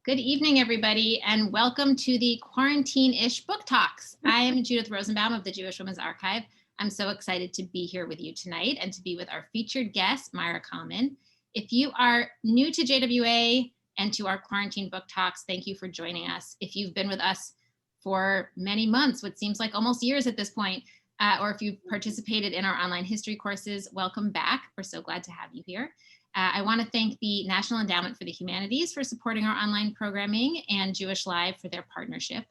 Good evening, everybody, and welcome to the Quarantine-ish Book Talks. I am Judith Rosenbaum of the Jewish Women's Archive. I'm so excited to be here with you tonight and to be with our featured guest, Maira Kalman. If you are new to JWA and to our Quarantine Book Talks, thank you for joining us. If you've been with us for many months, what seems like almost years at this point, or if you've participated in our online history courses, welcome back. We're so glad to have you here. I want to thank the National Endowment for the Humanities for supporting our online programming and jewishLIVE for their partnership.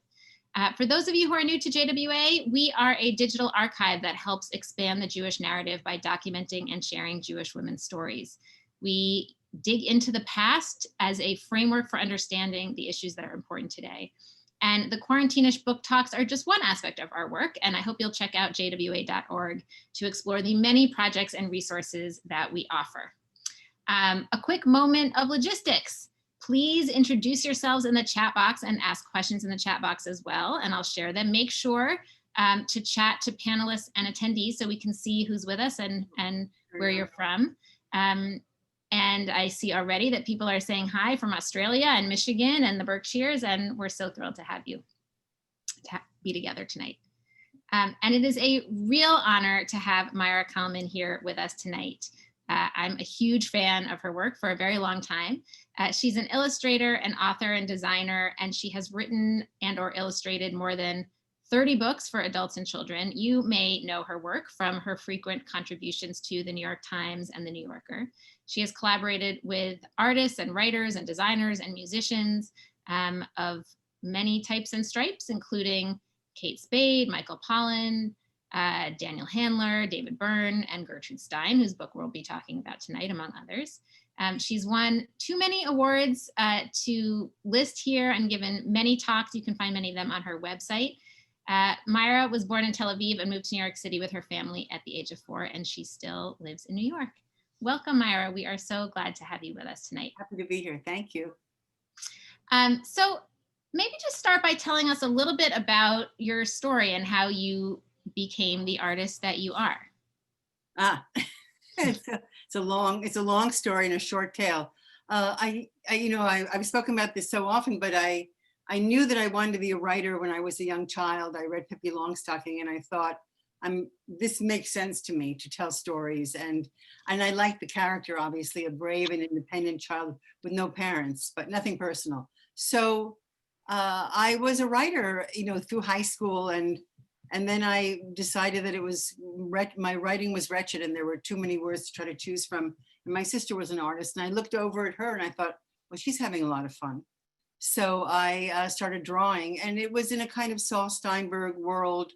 For those of you who are new to JWA, we are a digital archive that helps expand the Jewish narrative by documenting and sharing Jewish women's stories. We dig into the past as a framework for understanding the issues that are important today. And the Quarantine-ish Book Talks are just one aspect of our work, and I hope you'll check out jwa.org to explore the many projects and resources that we offer. A quick moment of logistics. Please introduce yourselves in the chat box and ask questions in the chat box as well, and I'll share them. Make sure to chat to panelists and attendees so we can see who's with us and where you're from. And I see already that people are saying hi from Australia and Michigan and the Berkshires, and we're so thrilled to have you to be together tonight. And it is a real honor to have Maira Kalman here with us tonight. I'm a huge fan of her work for a very long time. She's an illustrator, an author, and designer, and she has written and or illustrated more than 30 books for adults and children. You may know her work from her frequent contributions to the New York Times and the New Yorker. She has collaborated with artists and writers and designers and musicians of many types and stripes, including Kate Spade, Michael Pollan, Daniel Handler, David Byrne, and Gertrude Stein, whose book we'll be talking about tonight, among others. She's won too many awards to list here and given many talks. You can find many of them on her website. Myra was born in Tel Aviv and moved to New York City with her family at the age of 4, and she still lives in New York. Welcome, Myra. We are so glad to have you with us tonight. Happy to be here. Thank you. So maybe just start by telling us a little bit about your story and how you became the artist that you are. It's a long story and a short tale. I've spoken about this so often, but I knew that I wanted to be a writer when I was a young child. I read Pippi Longstocking and I thought, this makes sense to me to tell stories. And I like the character, obviously, a brave and independent child with no parents, but nothing personal. So I was a writer, through high school, and then I decided that my writing was wretched and there were too many words to try to choose from. And my sister was an artist and I looked over at her and I thought, well, she's having a lot of fun. So I started drawing, and it was in a kind of Saul Steinberg world,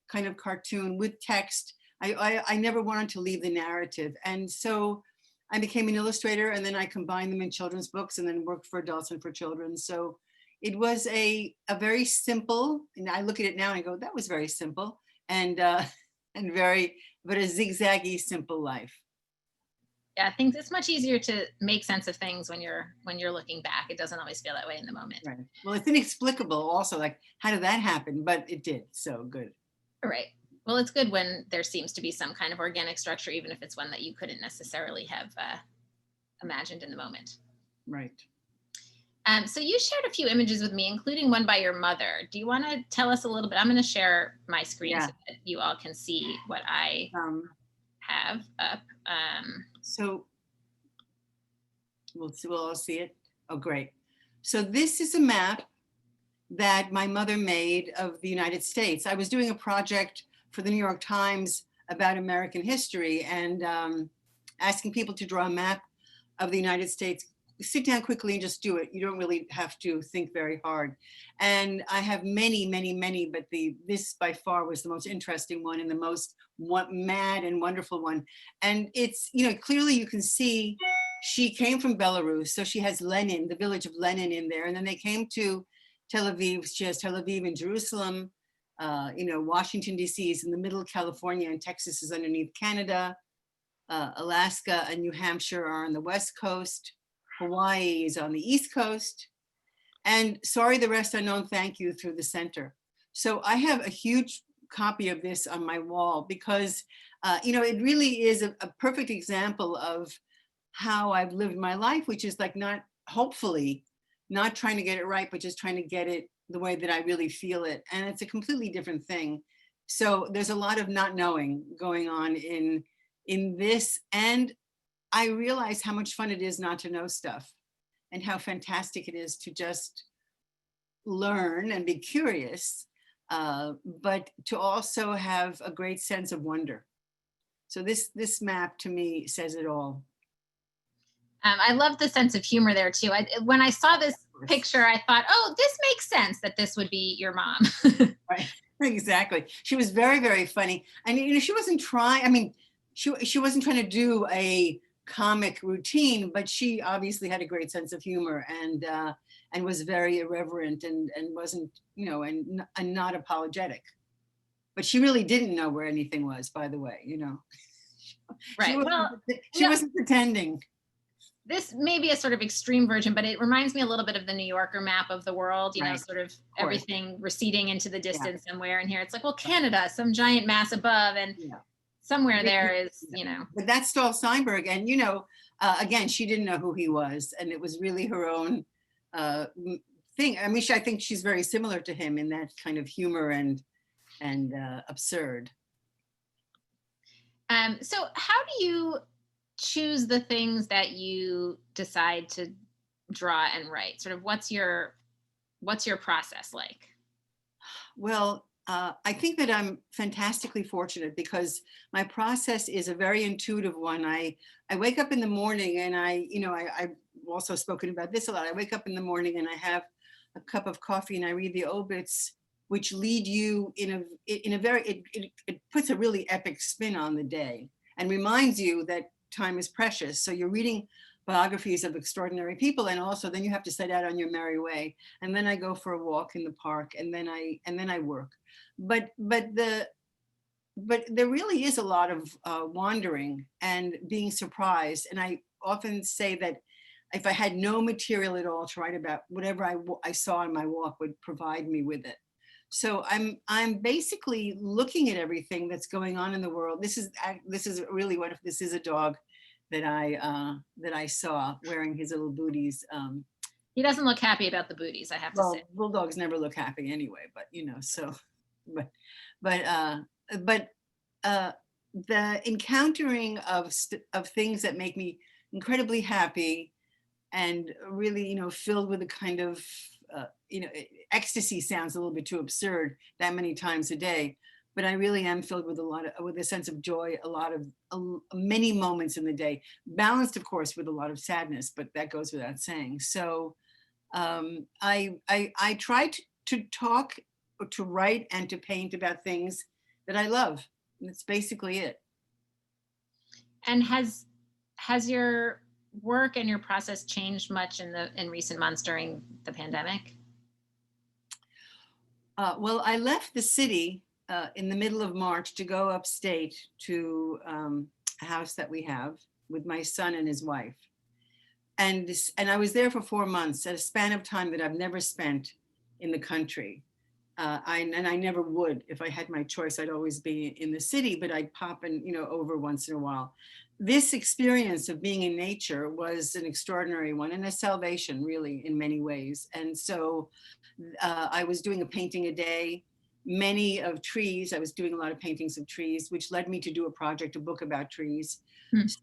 kind of cartoon with text. I never wanted to leave the narrative. And so I became an illustrator, and then I combined them in children's books and then worked for adults and for children. So it was a very simple, and I look at it now and I go, that was very simple but a zigzaggy, simple life. Yeah, it's much easier to make sense of things when you're looking back. It doesn't always feel that way in the moment. Right. Well, it's inexplicable also, like, how did that happen? But it did, so good. All right. Well, it's good when there seems to be some kind of organic structure, even if it's one that you couldn't necessarily have imagined in the moment. Right. So you shared a few images with me, including one by your mother. Do you want to tell us a little bit? I'm going to share my screen so that you all can see what I have up. So we'll all see it. Oh, great. So this is a map that my mother made of the United States. I was doing a project for the New York Times about American history and asking people to draw a map of the United States. Sit down quickly and just do it. You don't really have to think very hard. And I have many, but this by far was the most interesting one and the most mad and wonderful one. And it's, clearly you can see she came from Belarus. So she has Lenin, the village of Lenin in there. And then they came to Tel Aviv. She has Tel Aviv and Jerusalem. Washington, D.C. is in the middle of California, and Texas is underneath Canada. Alaska and New Hampshire are on the West Coast. Hawaii is on the East Coast. And sorry, the rest unknown, thank you, through the center. So I have a huge copy of this on my wall because, it really is a perfect example of how I've lived my life, which is like not, hopefully, not trying to get it right, but just trying to get it the way that I really feel it. And it's a completely different thing. So there's a lot of not knowing going on in this. And I realize how much fun it is not to know stuff, and how fantastic it is to just learn and be curious, but to also have a great sense of wonder. So this map to me says it all. I love the sense of humor there too. When I saw this picture, I thought, oh, this makes sense that this would be your mom. Right, exactly. She was very, very funny. And she wasn't trying, I mean, she wasn't trying to do a comic routine, but she obviously had a great sense of humor, and was very irreverent, and wasn't, and not apologetic. But she really didn't know where anything was, by the way, Right. She wasn't pretending. This may be a sort of extreme version, but it reminds me a little bit of the New Yorker map of the world, Right. Sort of everything receding into the distance somewhere. And here it's like, well, Canada, some giant mass above, and somewhere there is, But that's Stahl Steinberg. And, again, she didn't know who he was. And it was really her own thing. I mean, I think she's very similar to him in that kind of humor and absurd. So how do you choose the things that you decide to draw and write? Sort of what's your process like? Well, I think that I'm fantastically fortunate, because my process is a very intuitive one. I wake up in the morning, and I've also spoken about this a lot. I wake up in the morning and I have a cup of coffee and I read the obits, which lead you in a very, it puts a really epic spin on the day and reminds you that time is precious. So you're reading biographies of extraordinary people, and also then you have to set out on your merry way. And then I go for a walk in the park, and then I work. But there really is a lot of wandering and being surprised. And I often say that if I had no material at all to write about, whatever I saw on my walk would provide me with it. So I'm basically looking at everything that's going on in the world. This is really what if this is a dog that I saw wearing his little booties. He doesn't look happy about the booties, I have to say. Bulldogs never look happy anyway, but the encountering of things that make me incredibly happy, and really, filled with a kind of, ecstasy sounds a little bit too absurd that many times a day, but I really am filled with with a sense of joy, many moments in the day, balanced, of course, with a lot of sadness, but that goes without saying. So I try to talk, or to write, and to paint about things that I love. And that's basically it. And has your work and your process changed much in recent months during the pandemic? Well, I left the city in the middle of March to go upstate to a house that we have with my son and his wife. And I was there for 4 months, at a span of time that I've never spent in the country. I never would. If I had my choice, I'd always be in the city, but I'd pop over once in a while. This experience of being in nature was an extraordinary one, and a salvation, really, in many ways. And so I was doing a painting a day, many of trees. I was doing a lot of paintings of trees, which led me to do a book about trees.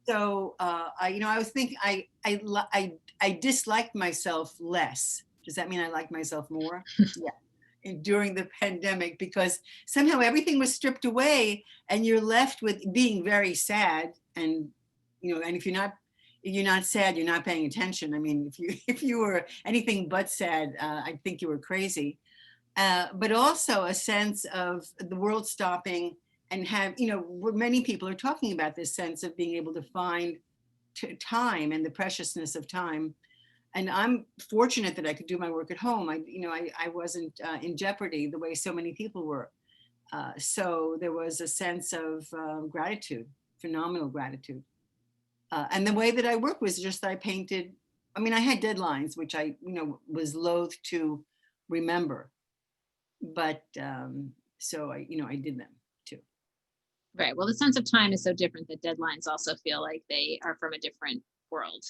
So I was thinking, I disliked myself less. Does that mean I like myself more? Yeah. During the pandemic, because somehow everything was stripped away, and you're left with being very sad. And and if you're not sad, you're not paying attention. I mean, if you were anything but sad, I'd think you were crazy. But also a sense of the world stopping, and many people are talking about this sense of being able to find time and the preciousness of time. And I'm fortunate that I could do my work at home. I wasn't in jeopardy the way so many people were. So there was a sense of gratitude, phenomenal gratitude. And the way that I worked was just I painted. I mean, I had deadlines, which I was loath to remember, but so I did them too. Right. Well, the sense of time is so different that deadlines also feel like they are from a different world.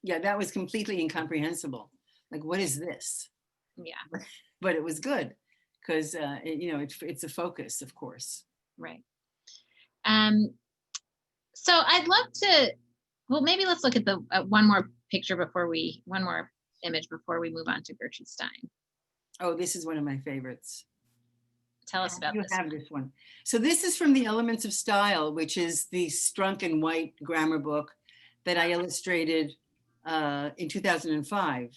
Yeah, that was completely incomprehensible. like, what is this? Yeah. But it was good because, it's a focus, of course. Right. Um, so I'd love to, well, maybe let's look at the one more one more image before we move on to Gertrude Stein. Oh, this is one of my favorites. Tell us about You this. have this one. So this is from the Elements of Style, which is the Strunk and White grammar book that I illustrated in 2005.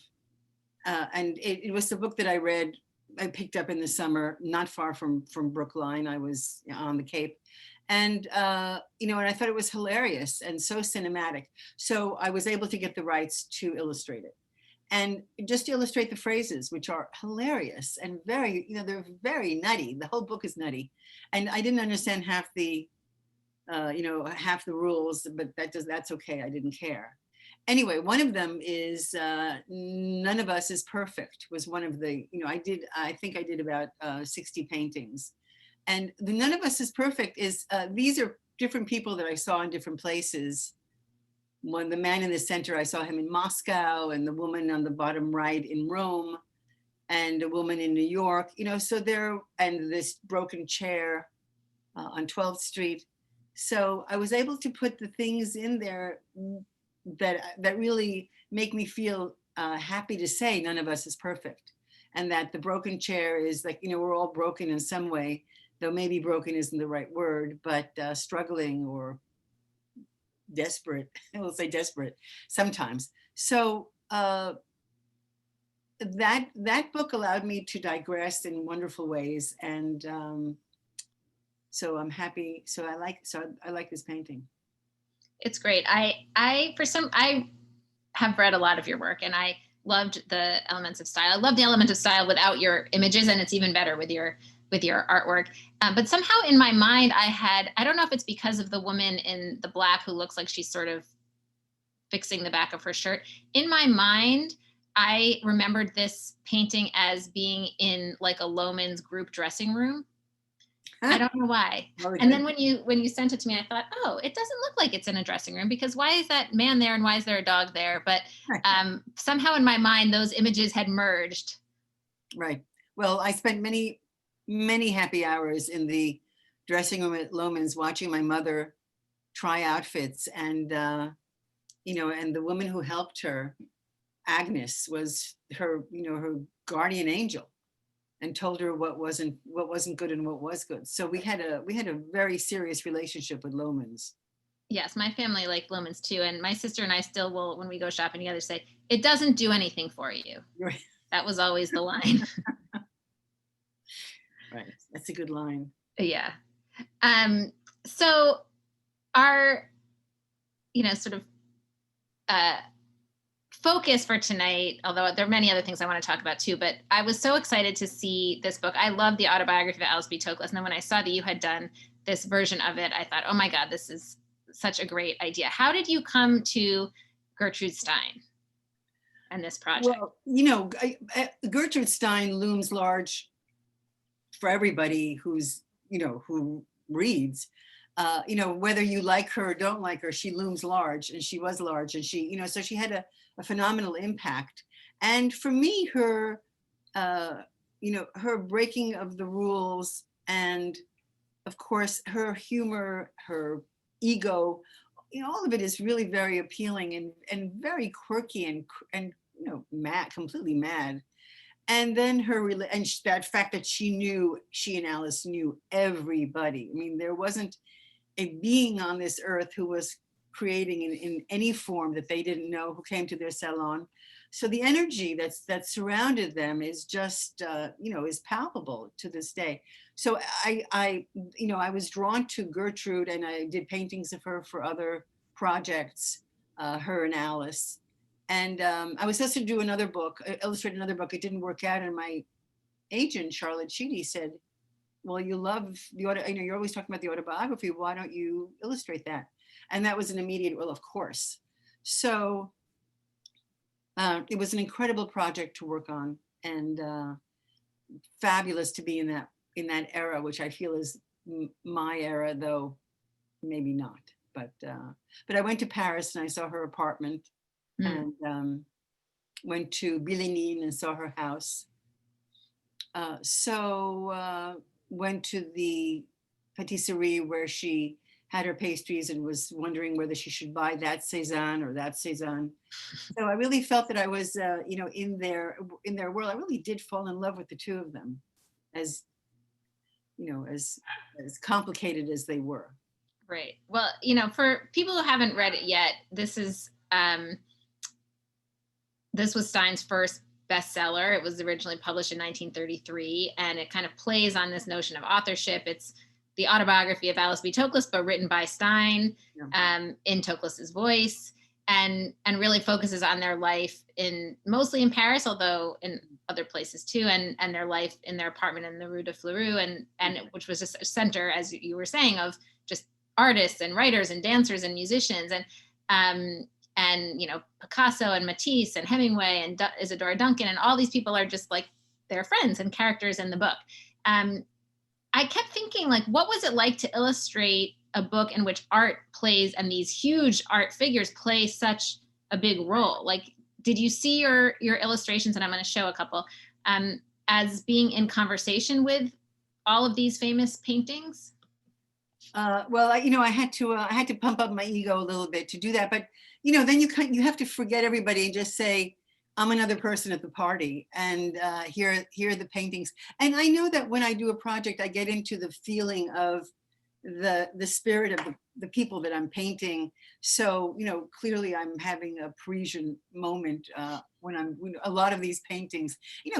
And it was the book that I picked up in the summer, not far from Brookline. I was on the Cape. And, and I thought it was hilarious and so cinematic. So I was able to get the rights to illustrate it. And just to illustrate the phrases, which are hilarious and very, they're very nutty. The whole book is nutty. And I didn't understand half the rules, but that's okay. I didn't care. Anyway, one of them is none of us is perfect was one of the, I think I did about 60 paintings. And the none of us is perfect is, these are different people that I saw in different places. The man in the center, I saw him in Moscow, and the woman on the bottom right in Rome, and a woman in New York, and this broken chair on 12th Street. So I was able to put the things in there that really make me feel happy to say none of us is perfect. And that the broken chair is like, we're all broken in some way, though maybe broken isn't the right word, but struggling or desperate, we'll say desperate sometimes. So that book allowed me to digress in wonderful ways. And so I'm happy. So I like this painting. It's great. I have read a lot of your work, and I loved the Elements of Style. I love the Element of Style without your images, and it's even better with your artwork. But somehow in my mind, I don't know if it's because of the woman in the black who looks like she's sort of fixing the back of her shirt. In my mind, I remembered this painting as being in like a Loehmann's group dressing room. I don't know why. And then when you sent it to me, I thought, oh, it doesn't look like it's in a dressing room, because why is that man there and why is there a dog there? But somehow in my mind, those images had merged. Right. Well, I spent many, many happy hours in the dressing room at Loehmann's watching my mother try outfits. And, and the woman who helped her, Agnes, was her, her guardian angel, and told her what wasn't good and what was good. So we had a very serious relationship with Loehmann's. Yes, my family liked Loehmann's too, and my sister and I still will, when we go shopping together, say it doesn't do anything for you. Right. That was always the line. Right, that's a good line. Yeah. So our, sort of focus for tonight, although there are many other things I want to talk about too, but I was so excited to see this book. I love the Autobiography of Alice B. Toklas. And then when I saw that you had done this version of it, I thought, oh my God, this is such a great idea. How did you come to Gertrude Stein and this project? Well, Gertrude Stein looms large for everybody who's, who reads. Whether you like her or don't like her, she looms large, and she was large, and she, so she had a phenomenal impact. And for me, her, her breaking of the rules, and of course, her humor, her ego, all of it is really very appealing and very quirky and mad, completely mad. And then that fact that she and Alice knew everybody. I mean, there wasn't a being on this earth who was creating in any form that they didn't know, who came to their salon. So the energy that surrounded them is just, is palpable to this day. So I was drawn to Gertrude, and I did paintings of her for other projects, her and Alice. And I was supposed to do illustrate another book. It didn't work out. And my agent, Charlotte Sheedy, said, well, you love you're always talking about the autobiography. Why don't you illustrate that? And that was an immediate, well, of course. So it was an incredible project to work on, and fabulous to be in that era, which I feel is my era, though maybe not. But I went to Paris and I saw her apartment, and went to Bilenin and saw her house. Went to the patisserie where she had her pastries and was wondering whether she should buy that Cezanne or that Cezanne. So I really felt that I was, in their world. I really did fall in love with the two of them, as as complicated as they were. Right. Well, for people who haven't read it yet, this was Stein's first bestseller. It was originally published in 1933, and it kind of plays on this notion of authorship. It's the autobiography of Alice B. Toklas, but written by Stein, in Toklas's voice, and really focuses on their life mostly in Paris, although in other places too, and their life in their apartment in the Rue de Fleurus, and which was just a center, as you were saying, of just artists and writers and dancers and musicians, and Picasso and Matisse and Hemingway and Isadora Duncan, and all these people are just like their friends and characters in the book. I kept thinking, like, what was it like to illustrate a book in which art plays and these huge art figures play such a big role? Like, did you see your illustrations, and I'm going to show a couple, as being in conversation with all of these famous paintings? Well, I had to pump up my ego a little bit to do that, but then you have to forget everybody and just say, I'm another person at the party, and here are the paintings. And I know that when I do a project, I get into the feeling of the spirit of the people that I'm painting. So, clearly I'm having a Parisian moment when a lot of these paintings,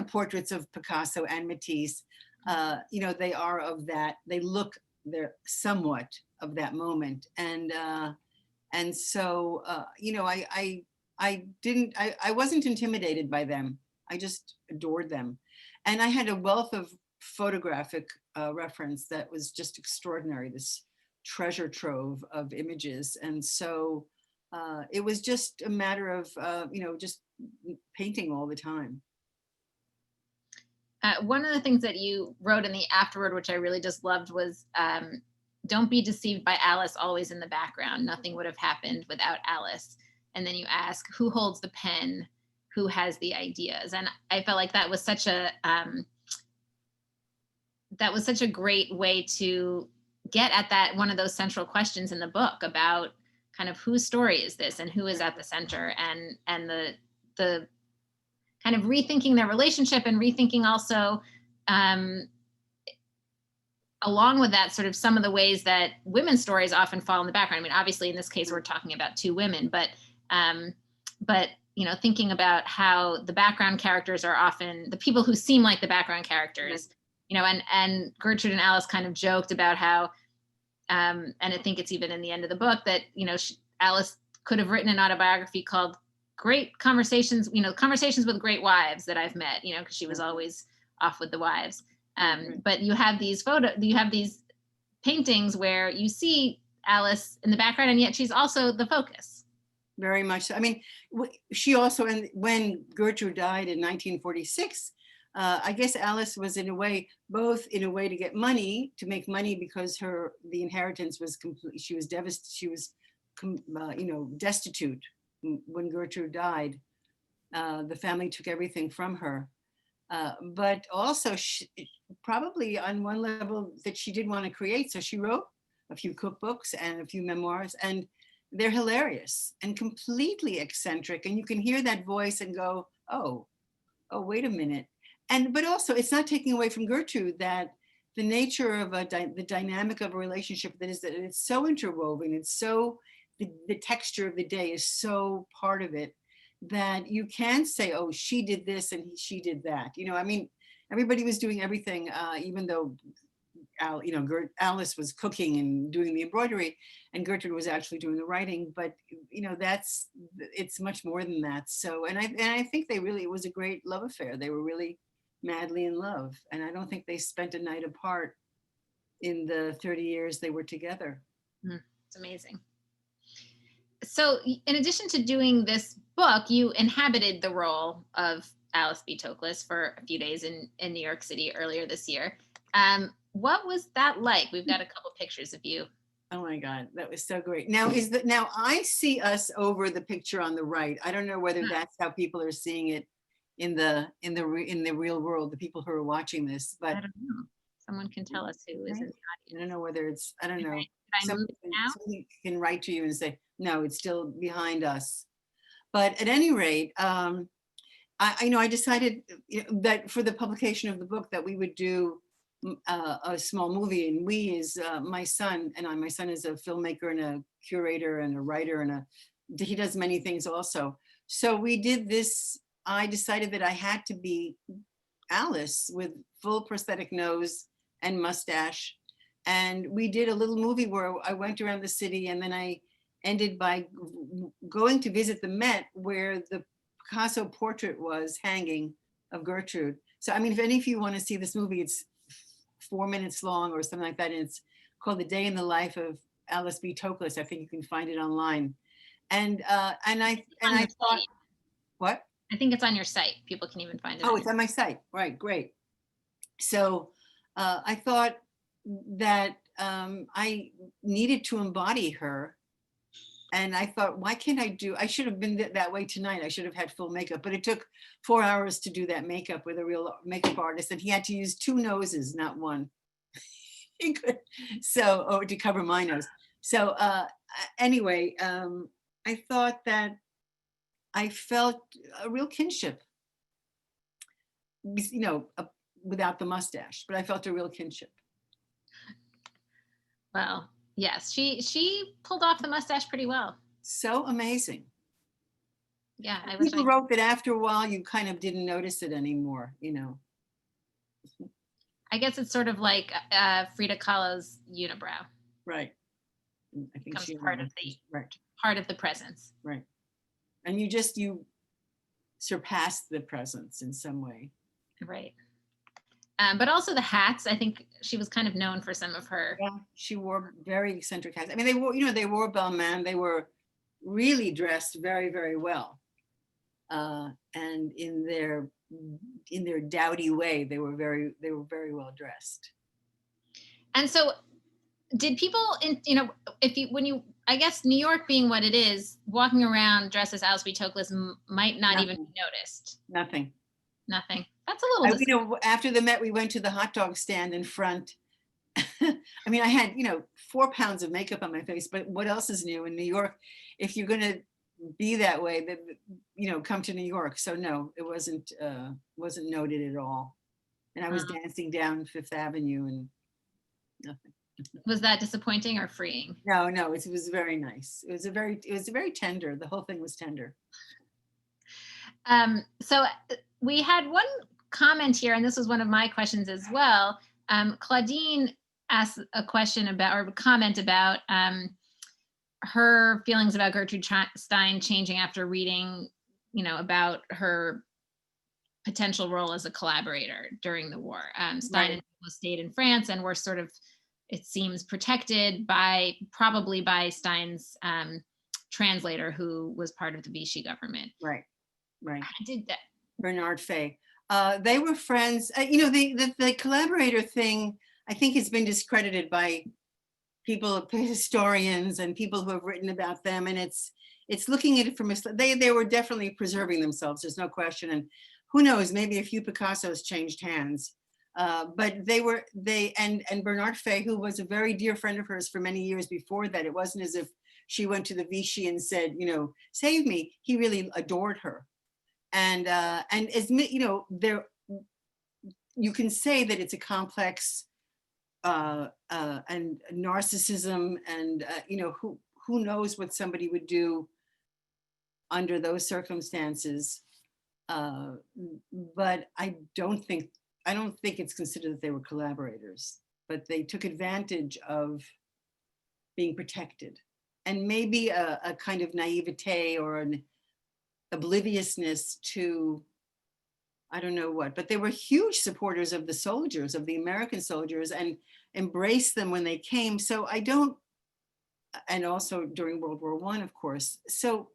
portraits of Picasso and Matisse, they are of that, they're somewhat of that moment. And so, I wasn't intimidated by them. I just adored them. And I had a wealth of photographic reference that was just extraordinary, this treasure trove of images. And so it was just a matter of, just painting all the time. One of the things that you wrote in the afterword, which I really just loved, was don't be deceived by Alice always in the background. Nothing would have happened without Alice. And then you ask, who holds the pen? Who has the ideas? And I felt like that was such a great way to get at that, one of those central questions in the book about kind of whose story is this and who is at the center, and the kind of rethinking their relationship, and rethinking also along with that, sort of some of the ways that women's stories often fall in the background. I mean, obviously in this case, we're talking about two women, but thinking about how the background characters are often the people who seem like the background characters, and Gertrude and Alice kind of joked about how, and I think it's even in the end of the book, that, Alice could have written an autobiography called Great Conversations, Conversations with Great Wives That I've Met, because she was always off with the wives. But you have these paintings where you see Alice in the background, and yet she's also the focus. Very much so. I mean, she also, and when Gertrude died in 1946, I guess Alice was both in a way to get money, to make money, because the inheritance was complete. She was devastated. She was, destitute when Gertrude died. The family took everything from her. But also, probably on one level, that she did want to create. So she wrote a few cookbooks and a few memoirs, and they're hilarious and completely eccentric. And you can hear that voice and go, oh, wait a minute. But also, it's not taking away from Gertrude that the nature of the dynamic of a relationship, that it's so interwoven, it's so, the texture of the day is so part of it, that you can say, oh, she did this and she did that. I mean, everybody was doing everything, even though Alice was cooking and doing the embroidery, and Gertrude was actually doing the writing. But it's much more than that. So, and I think it was a great love affair. They were really madly in love, and I don't think they spent a night apart in the 30 years they were together. It's amazing. So, in addition to doing this book, you inhabited the role of Alice B. Toklas for a few days in New York City earlier this year. What was that like? We've got a couple pictures of you. Oh my God, that was so great. Now now I see us over the picture on the right. I don't know whether that's how people are seeing it in the real world, the people who are watching this, I but don't know. Someone can tell us who is in the I audience. don't know whether it's, I don't Did know. I move it now? Somebody can write to you and say, no, it's still behind us. But at any rate, I decided that for the publication of the book that we would do a small movie, and we is my son and I. My son is a filmmaker and a curator and a writer, and he does many things also. So we did this. I decided that I had to be Alice with full prosthetic nose and mustache, and we did a little movie where I went around the city, and then I ended by going to visit the Met, where the Picasso portrait was hanging of Gertrude. So, I mean, if any of you want to see this movie, it's 4 minutes long or something like that. And it's called The Day in the Life of Alice B. Toklas. I think you can find it online. And I thought, what? I think it's on your site. People can even find it. Oh, it's on my site. Right, great. So I thought that I needed to embody her. And I thought, why can't I should have been that way tonight. I should have had full makeup, but it took 4 hours to do that makeup with a real makeup artist. And he had to use 2 noses, not one. He could, or to cover my nose. So anyway, I thought that I felt a real kinship, without the mustache, but I felt a real kinship. Well, yes, she pulled off the mustache pretty well. So amazing. Yeah, people wrote that after a while you kind of didn't notice it anymore, I guess it's sort of like Frida Kahlo's unibrow. Right. I think she part of the presence. Right. And you surpassed the presence in some way. Right. But also the hats. I think she was kind of known for some of her. Yeah, she wore very eccentric hats. I mean, they wore Berman. They were really dressed very, very well. And in their dowdy way, they were very well dressed. And so did people I guess New York being what it is, walking around dressed as Alice B. Toklas might not even be noticed. Nothing. That's a little. After the Met, we went to the hot dog stand in front. I mean, I had 4 pounds of makeup on my face, but what else is new in New York? If you're going to be that way, then come to New York. So no, it wasn't noted at all. And I was dancing down Fifth Avenue and nothing. Was that disappointing or freeing? No, it was very nice. It was very tender. The whole thing was tender. So we had one comment here, and this was one of my questions as well. Claudine asked a question comment about her feelings about Gertrude Stein changing after reading, about her potential role as a collaborator during the war. Stein and Toklas stayed in France and were sort of, it seems, protected probably by Stein's translator, who was part of the Vichy government. Right. I did that. Bernard Fay. They were friends. The collaborator thing, I think, has been discredited by historians and people who have written about them. And it's looking at it from they were definitely preserving themselves. There's no question. And who knows, maybe a few Picassos changed hands. But and Bernard Fay, who was a very dear friend of hers for many years before that, it wasn't as if she went to the Vichy and said, save me. He really adored her. And as there, you can say that it's a complex and narcissism, and who knows what somebody would do under those circumstances. But I don't think it's considered that they were collaborators, but they took advantage of being protected, and maybe a kind of naivete or an obliviousness to, I don't know what, but they were huge supporters of the soldiers, of the American soldiers, and embraced them when they came. So and also during World War I, of course. So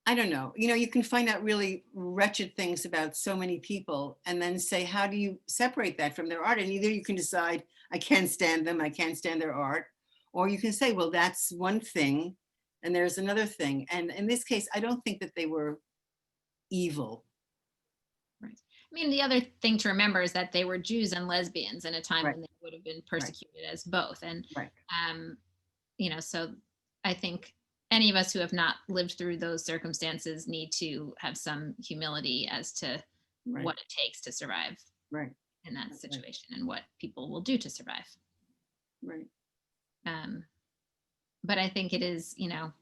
I don't know, you can find out really wretched things about so many people and then say, how do you separate that from their art? And either you can decide, I can't stand them, I can't stand their art, or you can say, well, that's one thing and there's another thing. And in this case, I don't think that they were evil. Right. I mean, the other thing to remember is that they were Jews and lesbians in a time Right. when they would have been persecuted as both. And, Right. So I think any of us who have not lived through those circumstances need to have some humility as to Right. what it takes to survive Right. in that situation and what people will do to survive. Right. But I think it is, it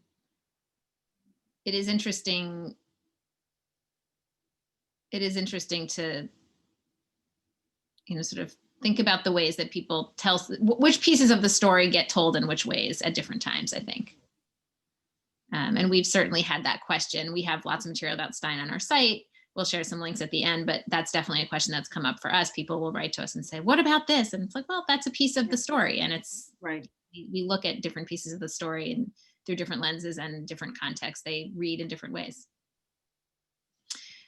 is interesting. It is interesting to, sort of think about the ways that people tell, which pieces of the story get told in which ways at different times, I think. And we've certainly had that question. We have lots of material about Stein on our site. We'll share some links at the end, but that's definitely a question that's come up for us. People will write to us and say, what about this? And it's like, well, that's a piece of the story. And it's right. We look at different pieces of the story and through different lenses and different contexts, they read in different ways.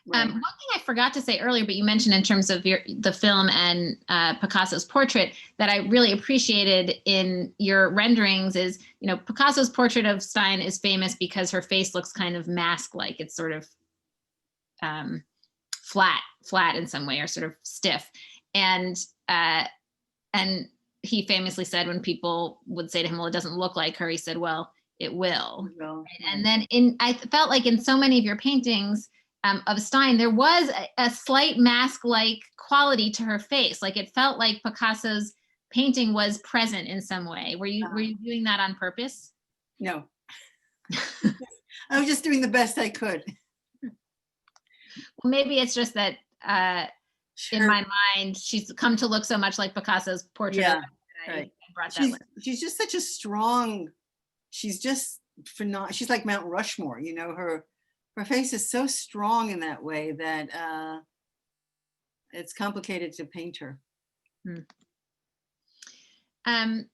Right. One thing I forgot to say earlier, but you mentioned in terms of the film and Picasso's portrait that I really appreciated in your renderings is, Picasso's portrait of Stein is famous because her face looks kind of mask-like. It's sort of flat in some way, or sort of stiff. And he famously said, when people would say to him, well, it doesn't look like her, he said, well, it will. Right? And then I felt like in so many of your paintings of Stein, there was a slight mask-like quality to her face. Like it felt like Picasso's painting was present in some way. Were you doing that on purpose? No. I was just doing the best I could. Well, maybe it's just that sure. In my mind, she's come to look so much like Picasso's portrait. Yeah, I brought that she's just such a strong, she's just phenomenal. She's like Mount Rushmore, her face is so strong in that way that it's complicated to paint her. I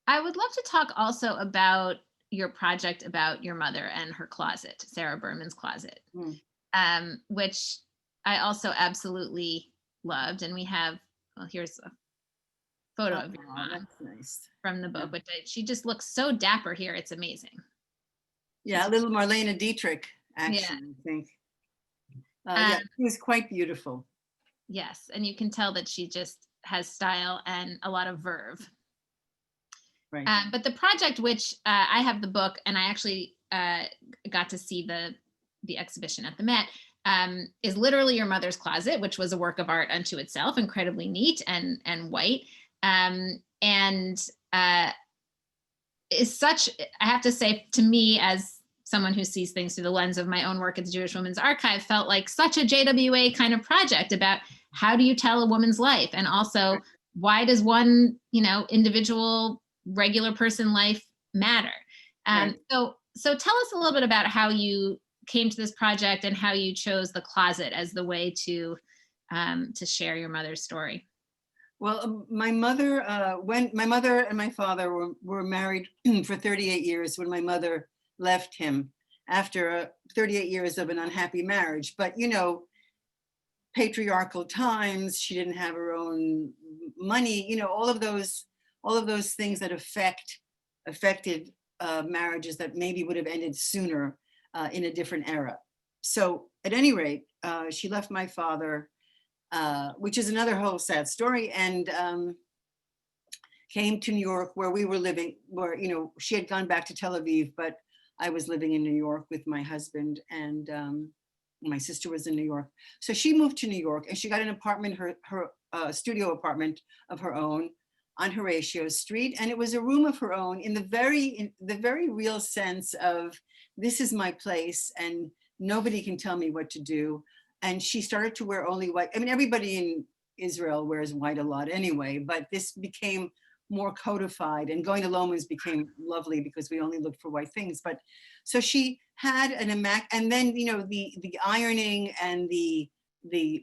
would love to talk also about your project about your mother and her closet, Sara Berman's closet, which I also absolutely loved. And we have, well, here's a photo of your mom. That's nice. From the book, but she just looks so dapper here. It's amazing. Yeah, a little Marlene Dietrich, actually, I think. Yeah, she was quite beautiful. Yes, and you can tell that she just has style and a lot of verve. Right. But the project, which I have the book, and I actually got to see the exhibition at the Met, is literally your mother's closet, which was a work of art unto itself, incredibly neat and white. Is such, I have to say, to me, as someone who sees things through the lens of my own work at the Jewish Women's Archive, felt like such a JWA kind of project about how do you tell a woman's life, and also why does one, individual regular person life matter? So tell us a little bit about how you came to this project and how you chose the closet as the way to share your mother's story. Well, my mother, when my mother and my father were married for 38 years, when my mother left him after 38 years of an unhappy marriage. But, patriarchal times, she didn't have her own money, all of those things that affected marriages that maybe would have ended sooner in a different era. So at any rate, she left my father, which is another whole sad story, and came to New York, where we were living, where, she had gone back to Tel Aviv, but I was living in New York with my husband, and my sister was in New York. So she moved to New York, and she got an apartment, her studio apartment of her own on Horatio Street. And it was a room of her own in the very real sense of, this is my place and nobody can tell me what to do. And she started to wear only white. I mean, everybody in Israel wears white a lot anyway, but this became more codified, and going to Loman's became lovely because we only looked for white things. But so she had an and then, the ironing and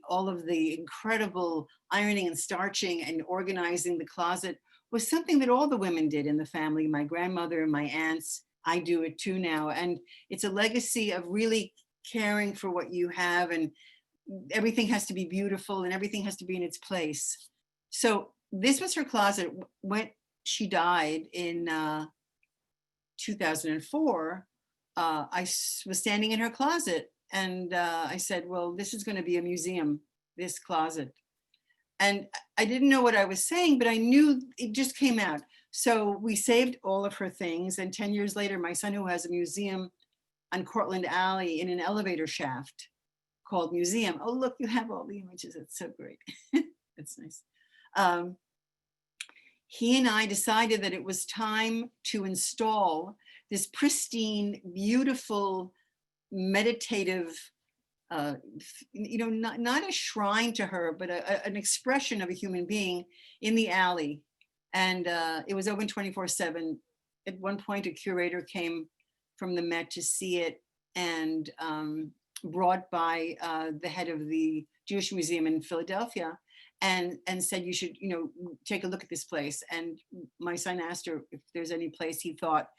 all of the incredible ironing and starching and organizing the closet was something that all the women did in the family. My grandmother, my aunts, I do it too now. And it's a legacy of really caring for what you have, and everything has to be beautiful and everything has to be in its place. So this was her closet when she died in 2004. Was standing in her closet, and I said, well, this is going to be a museum, this closet. And I didn't know what I was saying, but I knew it just came out. So we saved all of her things. And 10 years later, my son, who has a museum on Cortlandt Alley in an elevator shaft called Museum. Oh, look, you have all the images. It's so great. That's nice. He and I decided that it was time to install this pristine, beautiful, meditative, not a shrine to her, but an expression of a human being in the alley. And it was open 24/7. At one point, a curator came from the Met to see it, and brought by the head of the Jewish Museum in Philadelphia, and said, you should, take a look at this place. And my son asked her if there's any place he thought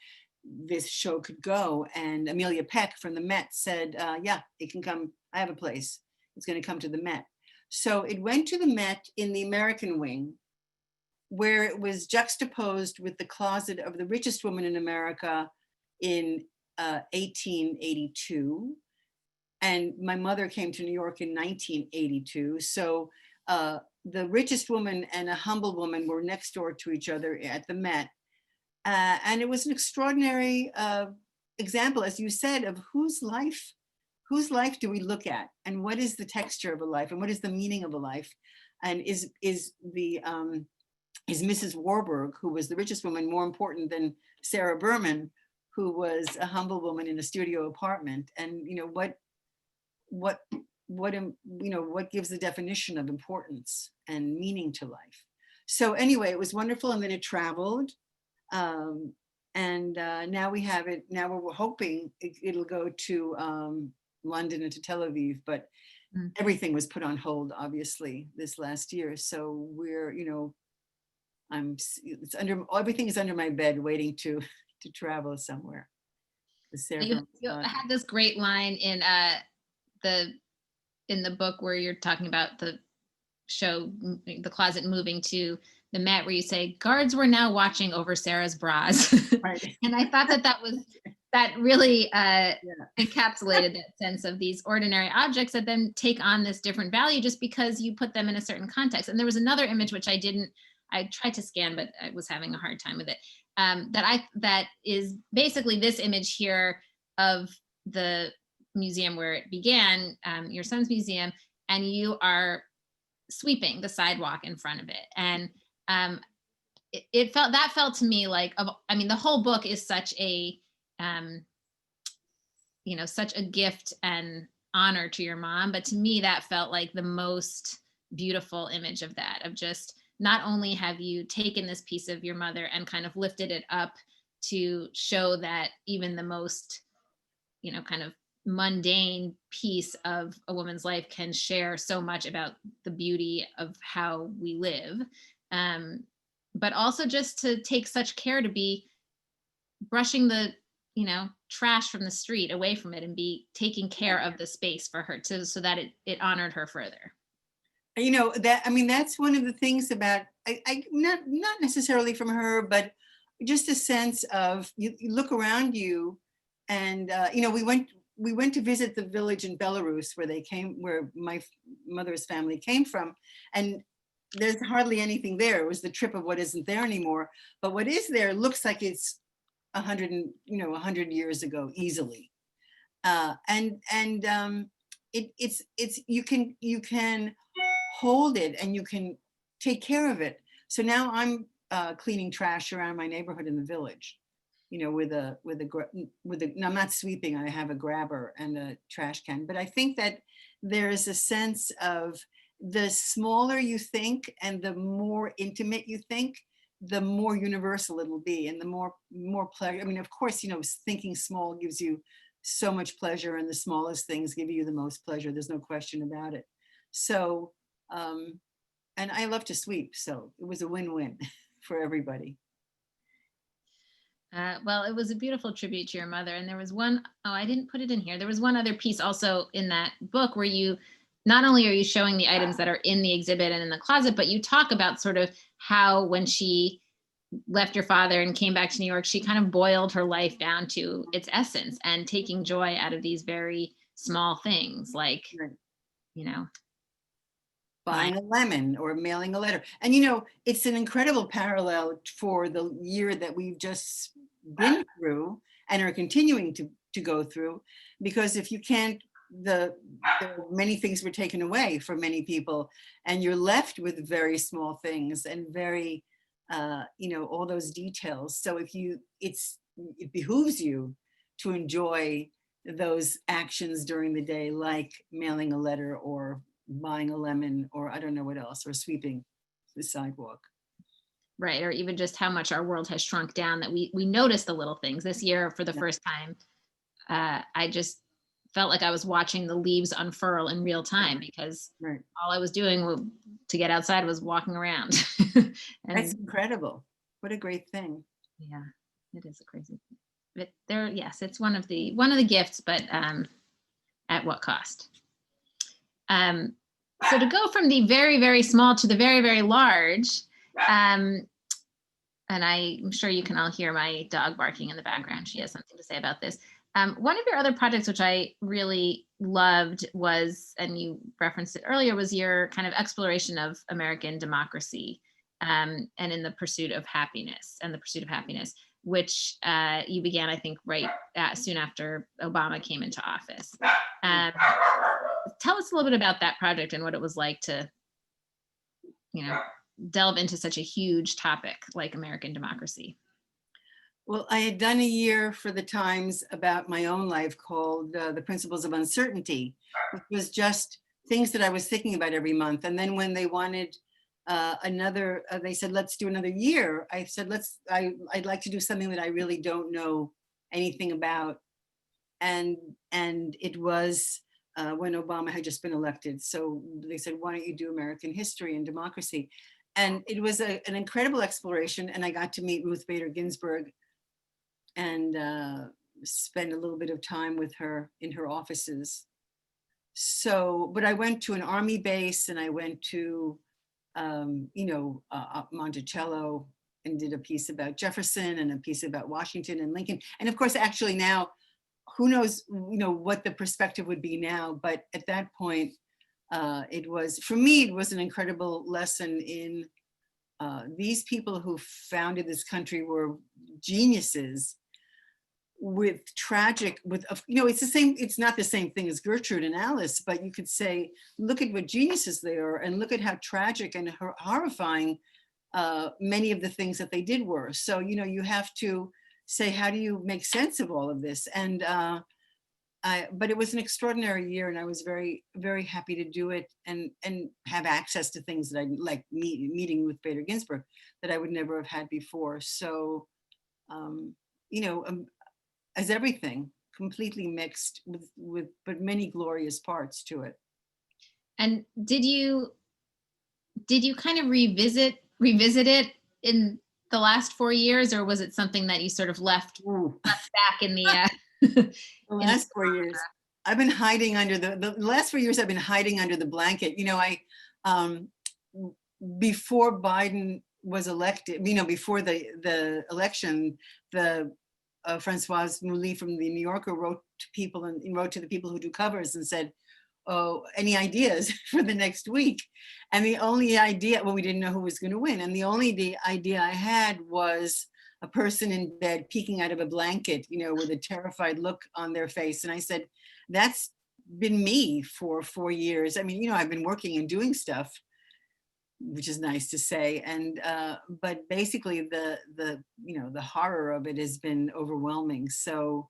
this show could go. And Amelia Peck from the Met said, yeah, it can come. I have a place. It's going to come to the Met. So it went to the Met in the American wing, where it was juxtaposed with the closet of the richest woman in America in 1882. And my mother came to New York in 1982. So the richest woman and a humble woman were next door to each other at the Met. And it was an extraordinary example, as you said, of whose life do we look at, and what is the texture of a life, and what is the meaning of a life? And is Mrs. Warburg, who was the richest woman, more important than Sarah Berman, who was a humble woman in a studio apartment? And what gives the definition of importance and meaning to life? So anyway, it was wonderful, and then it traveled. Now we have it. Now we're hoping it'll go to London and to Tel Aviv, but everything was put on hold, obviously, this last year. So we're, everything is under my bed, waiting to travel somewhere. You had this great line in the book where you're talking about the show, the closet moving to the Met, where you say guards were now watching over Sarah's bras. Right. And I thought that really encapsulated that sense of these ordinary objects that then take on this different value just because you put them in a certain context. And there was another image which I tried to scan, but I was having a hard time with it. That is basically this image here of the museum where it began, your son's museum, and you are sweeping the sidewalk in front of it. And it felt to me like, the whole book is such a, such a gift and honor to your mom. But to me, that felt like the most beautiful image of that, of just, not only have you taken this piece of your mother and kind of lifted it up to show that even the most, kind of mundane piece of a woman's life can share so much about the beauty of how we live, but also just to take such care to be brushing the trash from the street away from it, and be taking care of the space for her so that it honored her further. That's one of the things about, I not necessarily from her, but just a sense of, you look around you, and we went to visit the village in Belarus where my mother's family came from, and there's hardly anything there. It was the trip of what isn't there anymore, but what is there looks like it's 100 years ago easily, it's you can hold it, and you can take care of it. So now I'm cleaning trash around my neighborhood in the village, no, I'm not sweeping. I have a grabber and a trash can. But I think that there is a sense of, the smaller you think and the more intimate you think, the more universal it will be, and the more pleasure. Of course, thinking small gives you so much pleasure, and the smallest things give you the most pleasure. There's no question about it. So, and I love to sweep, so it was a win-win for everybody. Well, it was a beautiful tribute to your mother. And there was one, oh, I didn't put it in here. There was one other piece also in that book where you, not only are you showing the items that are in the exhibit and in the closet, but you talk about sort of how when she left your father and came back to New York, she kind of boiled her life down to its essence and taking joy out of these very small things like, Right. you know, Buying a lemon or mailing a letter. And, you know, it's an incredible parallel for the year that we've just been through and are continuing to go through, because if you can't, many things were taken away from many people, and you're left with very small things and very, you know, all those details. So if you, it behooves you to enjoy those actions during the day, like mailing a letter or buying a lemon, or I don't know what else, or sweeping the sidewalk. Right. Or even just how much our world has shrunk down, that we notice the little things. This year, for the first time, I just felt like I was watching the leaves unfurl in real time, because all I was doing to get outside was walking around. And that's incredible. What a great thing. Yeah, it is a crazy thing. But there, yes, it's one of the gifts, but at what cost? So to go from the very, very small to the very, very large, and I'm sure you can all hear my dog barking in the background. She has something to say about this. One of your other projects, which I really loved, was, and you referenced it earlier, was your kind of exploration of American democracy, and in the pursuit of happiness, which you began, I think, right soon after Obama came into office. Tell us a little bit about that project and what it was like to, you know, delve into such a huge topic like American democracy. Well, I had done a year for the Times about my own life called The Principles of Uncertainty, which was just things that I was thinking about every month. And then when they wanted another, they said, let's do another year. I said, I'd like to do something that I really don't know anything about. And it was when Obama had just been elected. So they said, why don't you do American history and democracy? And it was an incredible exploration. And I got to meet Ruth Bader Ginsburg and spend a little bit of time with her in her offices. So, but I went to an army base, and I went to, you know, Monticello, and did a piece about Jefferson and a piece about Washington and Lincoln. And of course, actually now, who knows, you know, what the perspective would be now. But at that point, it was, for me, it was an incredible lesson in these people who founded this country were geniuses with tragic, you know, it's the same, it's not the same thing as Gertrude and Alice, but you could say, look at what geniuses they are, and look at how tragic and horrifying many of the things that they did were. So, you know, you have to say, how do you make sense of all of this? And but it was an extraordinary year, and I was very, very happy to do it and have access to things that I like, meeting with Bader Ginsburg, that I would never have had before. So, you know, as everything, completely mixed with but many glorious parts to it. And did you kind of revisit it in the last 4 years, or was it something that you sort of left back in the the last 4 years? I've been hiding under the last 4 years. I've been hiding under the blanket. You know, I before Biden was elected, you know, before the election, Francoise Mouly from the New Yorker wrote to people and wrote to the people who do covers and said, oh, any ideas for the next week? And the only idea, well, we didn't know who was going to win. And the only idea I had was a person in bed peeking out of a blanket, you know, with a terrified look on their face. And I said, that's been me for 4 years. I mean, you know, I've been working and doing stuff, which is nice to say. And, but basically the, you know, the horror of it has been overwhelming. So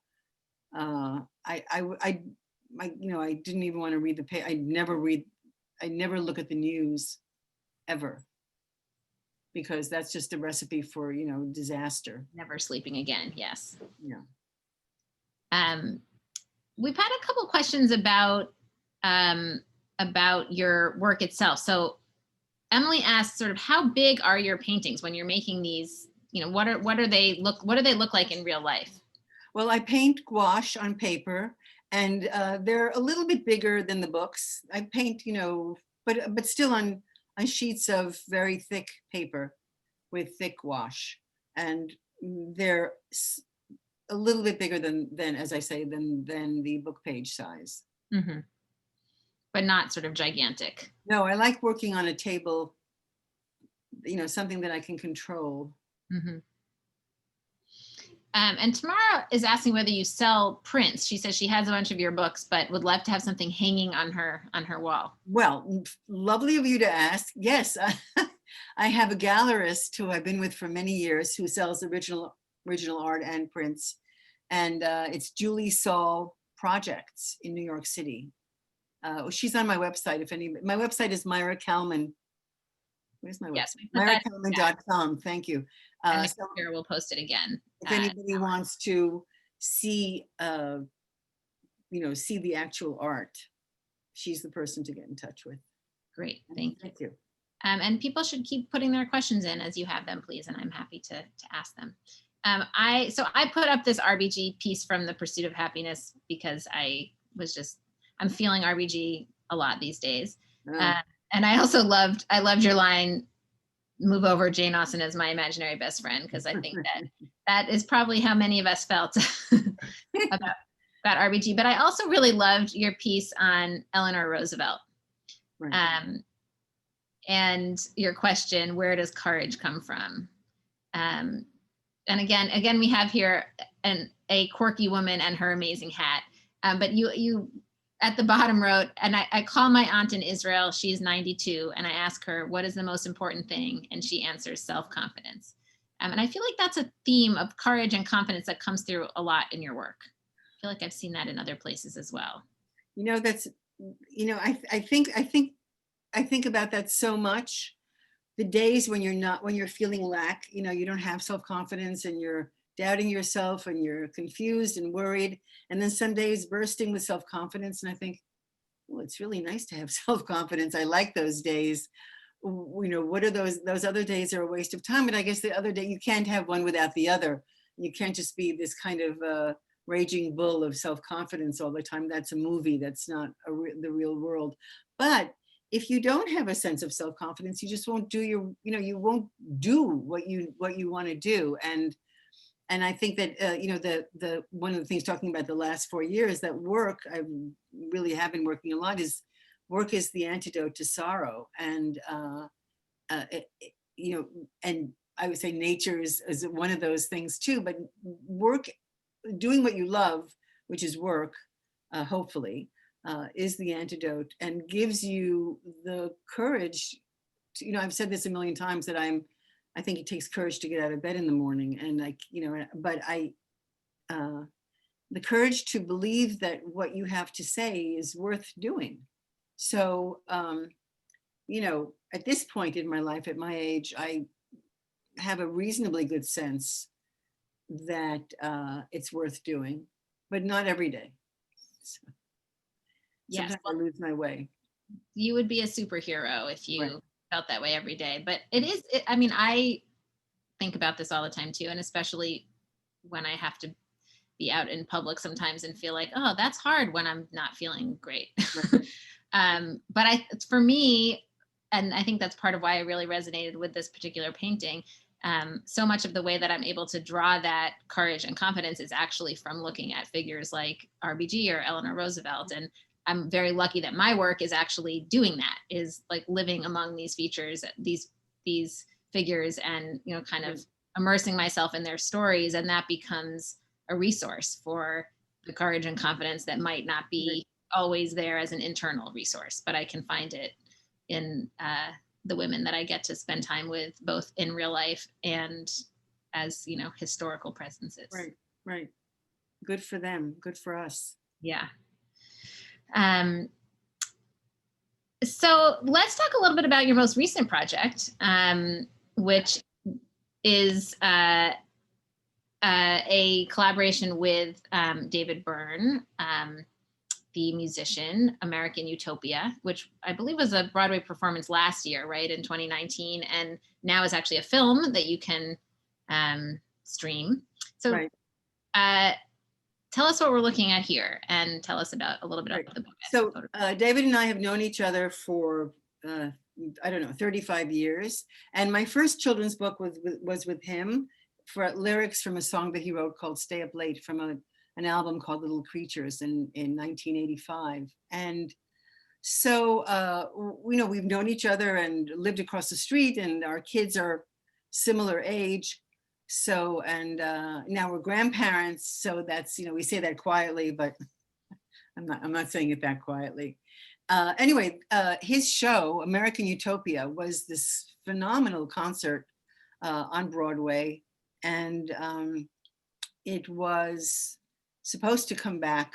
you know, I didn't even want to read the paper. I never look at the news ever, because that's just a recipe for, you know, disaster. Never sleeping again. Yes. Yeah. We've had a couple questions about your work itself. So Emily asked, sort of, how big are your paintings when you're making these what do they look like in real life? Well, I paint gouache on paper, and they're a little bit bigger than the books. I paint, but still on sheets of very thick paper with thick gouache, and they're a little bit bigger than as I say, than the book page size. Mm-hmm. But not sort of gigantic. No, I like working on a table, something that I can control. Mm-hmm. And Tamara is asking whether you sell prints. She says she has a bunch of your books, but would love to have something hanging on her wall. Well, lovely of you to ask. Yes, I have a gallerist who I've been with for many years who sells original art and prints, and it's Julie Saul Projects in New York City. She's on my website. My website is Maira Kalman. Where's my website? Yes, MyraKalman.com. Thank you. And here we'll post it again. If anybody wants to see, see the actual art, she's the person to get in touch with. Great, thank you. And people should keep putting their questions in as you have them, please, and I'm happy to ask them. I put up this RBG piece from The Pursuit of Happiness because I'm feeling RBG a lot these days. And I also loved your line, "Move over, Jane Austen as my imaginary best friend," because I think that is probably how many of us felt about RBG. But I also really loved your piece on Eleanor Roosevelt. Right. And your question, where does courage come from? And again, we have here a quirky woman and her amazing hat. But you at the bottom wrote, and I call my aunt in Israel, she's 92, and I ask her, what is the most important thing? And she answers, self-confidence. And I feel like that's a theme of courage and confidence that comes through a lot in your work. I feel like I've seen that in other places as well. I think about that so much. The days when you're feeling lack, you don't have self-confidence and you're doubting yourself and you're confused and worried. And then some days bursting with self-confidence. And I think, well, it's really nice to have self-confidence. I like those days. What are those other days are a waste of time. But I guess the other day, you can't have one without the other. You can't just be this kind of raging bull of self-confidence all the time. That's a movie. That's not the real world. But if you don't have a sense of self-confidence, you just won't do you won't do what you want to do. And I think that, the one of the things talking about the last 4 years, that work, I really have been working a lot, is work is the antidote to sorrow. And, and I would say nature is one of those things too, but work, doing what you love, which is work, hopefully, is the antidote and gives you the courage to, I've said this a million times that I think it takes courage to get out of bed in the morning. And the courage to believe that what you have to say is worth doing. So, at this point in my life, at my age, I have a reasonably good sense that it's worth doing, but not every day. So, yes, sometimes I lose my way. You would be a superhero if you... Right. Felt that way every day, but I think about this all the time too, and especially when I have to be out in public sometimes and feel like, oh, that's hard when I'm not feeling great. Right. But for me, and I think that's part of why I really resonated with this particular painting, so much of the way that I'm able to draw that courage and confidence is actually from looking at figures like RBG or Eleanor Roosevelt. And I'm very lucky that my work is actually doing that, is like living among these features, these figures, and kind of immersing myself in their stories, and that becomes a resource for the courage and confidence that might not be always there as an internal resource, but I can find it in the women that I get to spend time with, both in real life and as historical presences. Right. Good for them. Good for us. Yeah. So let's talk a little bit about your most recent project, which is a collaboration with David Byrne, the musician, American Utopia, which I believe was a Broadway performance last year, right, in 2019, and now is actually a film that you can stream. So Right. tell us what we're looking at here and tell us about a little bit Right. of the book. So David and I have known each other for, I don't know, 35 years. And my first children's book was with him for lyrics from a song that he wrote called Stay Up Late from an album called Little Creatures in 1985. And so, we've known each other and lived across the street, and our kids are similar age. So, and now we're grandparents. So that's, we say that quietly, but I'm not saying it that quietly. Anyway, his show, American Utopia, was this phenomenal concert on Broadway. And it was supposed to come back,